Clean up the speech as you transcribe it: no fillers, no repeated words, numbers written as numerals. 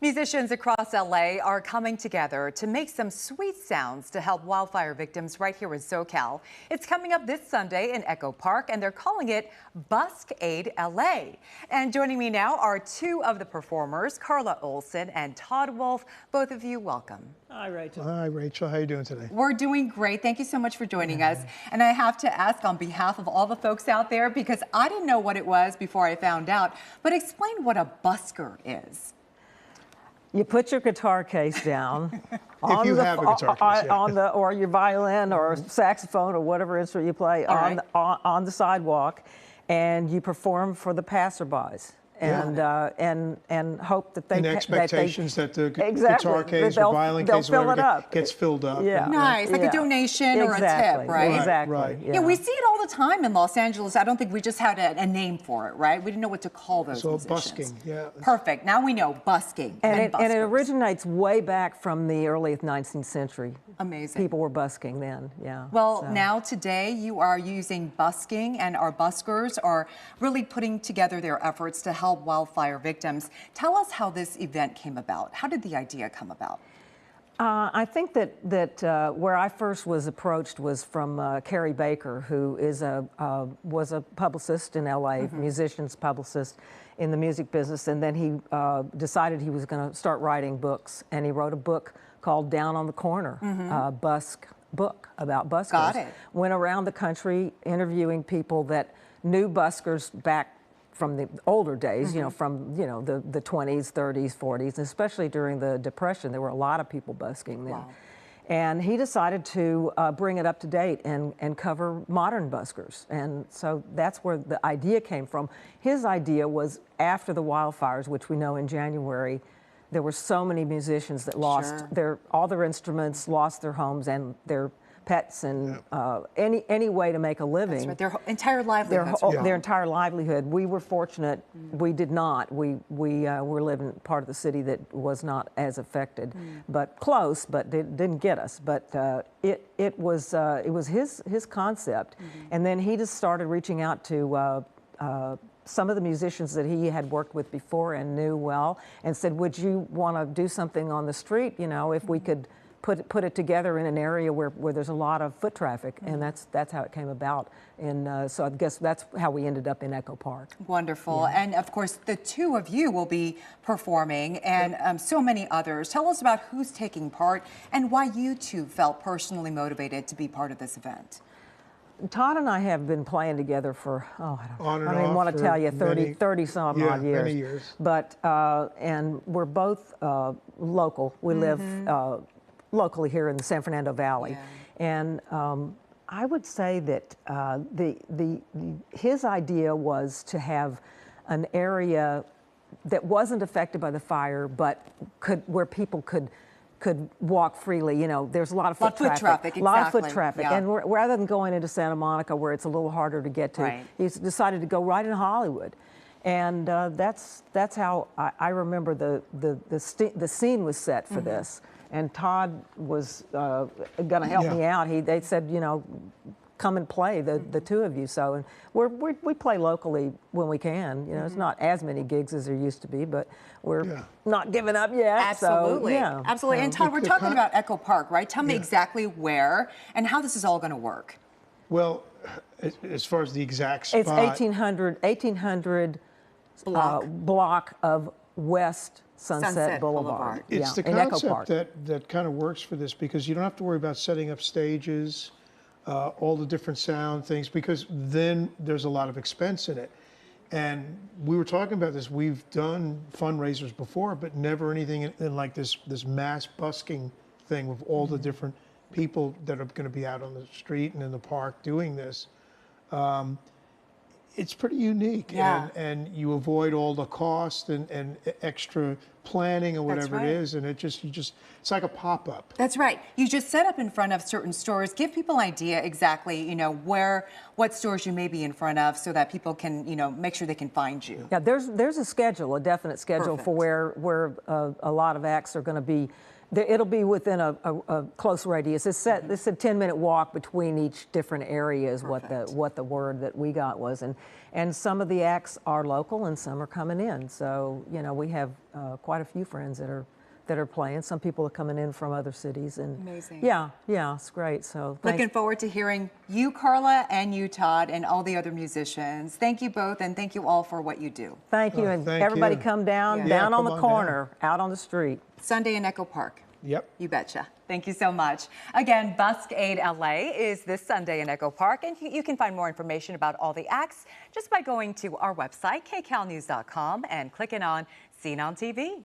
Musicians across LA are coming together to make some sweet sounds to help wildfire victims right here in SoCal. It's coming up this Sunday in Echo Park, and they're calling it Busk-Aid-L.A. And joining me now are two of the performers, Carla Olson and Todd Wolf. Both of you, welcome. Hi, Rachel. Hi, Rachel. How are you doing today? We're doing great. Thank you so much for joining us. And I have to ask on behalf of all the folks out there, because I didn't know what it was before I found out, but explain what a busker is. You put your guitar case down If you have a guitar case, yeah. on the or your violin or saxophone or whatever instrument you play on the sidewalk, and you perform for the passerbys. And hope that they and expectations that the exactly, guitar case or violin case or whatever gets filled up. Yeah. Nice, like a donation or a tip, right? Exactly. Right. Yeah, we see it all the time in Los Angeles. I don't think we just had a name for it, right? We didn't know what to call those musicians. Busking, yeah. Perfect. Now we know busking and it buskers. originates way back from the early 19th century. Amazing. People were busking then, yeah. Well, now today you are using busking, and our buskers are really putting together their efforts to help wildfire victims. Tell us how this event came about. How did the idea come about? I think that where I first was approached was from Carrie Baker, who is was a publicist in L.A., musician's publicist in the music business, and then he decided he was going to start writing books, and he wrote a book called Down on the Corner, Busk book about buskers. Got it. Went around the country interviewing people that knew buskers back from the older days, from the 20s, 30s, 40s, especially during the Depression. There were a lot of people busking then. Wow. And he decided to bring it up to date and cover modern buskers. And so that's where the idea came from. His idea was after the wildfires, which we know in January, there were so many musicians that lost all their instruments, lost their homes and their pets, and any way to make a living. That's right. Their entire livelihood. Their entire livelihood. We were fortunate. We did not. We were living in part of the city that was not as affected, but close, but didn't get us. But it was his concept, and then he just started reaching out to some of the musicians that he had worked with before and knew well, and said, "Would you want to do something on the street? If we could put it together in an area where there's a lot of foot traffic," and that's how it came about. And so I guess that's how we ended up in Echo Park. Wonderful. And of course, the two of you will be performing, and so many others. Tell us about who's taking part and why you two felt personally motivated to be part of this event. Todd and I have been playing together for, I don't even want to tell you, 30 some odd years. Many years. But, and we're both local. We live locally here in the San Fernando Valley. And I would say that his idea was to have an area that wasn't affected by the fire, but where people could walk freely. There's a lot of foot traffic. Exactly. A lot of foot traffic. And rather than going into Santa Monica, where it's a little harder to get to, he's decided to go right in Hollywood. And that's how I remember the scene was set for this. And Todd was going to help me out. They said, come and play, the two of you. So, and we play locally when we can. It's not as many gigs as there used to be, but we're not giving up yet. Absolutely. So, Absolutely. And Todd, we're talking about Echo Park, right? Tell me exactly where and how this is all going to work. Well, as far as the exact spot, it's 1800 block of West Sunset Boulevard. It's the concept that kind of works for this, because you don't have to worry about setting up stages, all the different sound things, because then there's a lot of expense in it. And we were talking about this. We've done fundraisers before, but never anything in like this mass busking thing with all the different people that are going to be out on the street and in the park doing this. It's pretty unique, and you avoid all the cost and extra planning or whatever it is, and it's like a pop-up. That's right. You just set up in front of certain stores. Give people an idea exactly, what stores you may be in front of, so that people can, make sure they can find you. Yeah, there's a schedule, a definite schedule for where a lot of acts are going to be It'll be within a close radius. It's a 10-minute walk between each different areas. What the word that we got was, and some of the acts are local and some are coming in. So we have quite a few friends that are playing. Some people are coming in from other cities, and amazing. Yeah, it's great. So looking forward to hearing you, Carla, and you, Todd, and all the other musicians. Thank you both, and thank you all for what you do. Thank you, and thank everybody you. come down, Yeah. down Yeah, on the come on corner, out on the street. Sunday in Echo Park. Yep. You betcha. Thank you so much. Again, Busk-Aid-L.A. is this Sunday in Echo Park, and you can find more information about all the acts just by going to our website, kcalnews.com, and clicking on Seen on TV.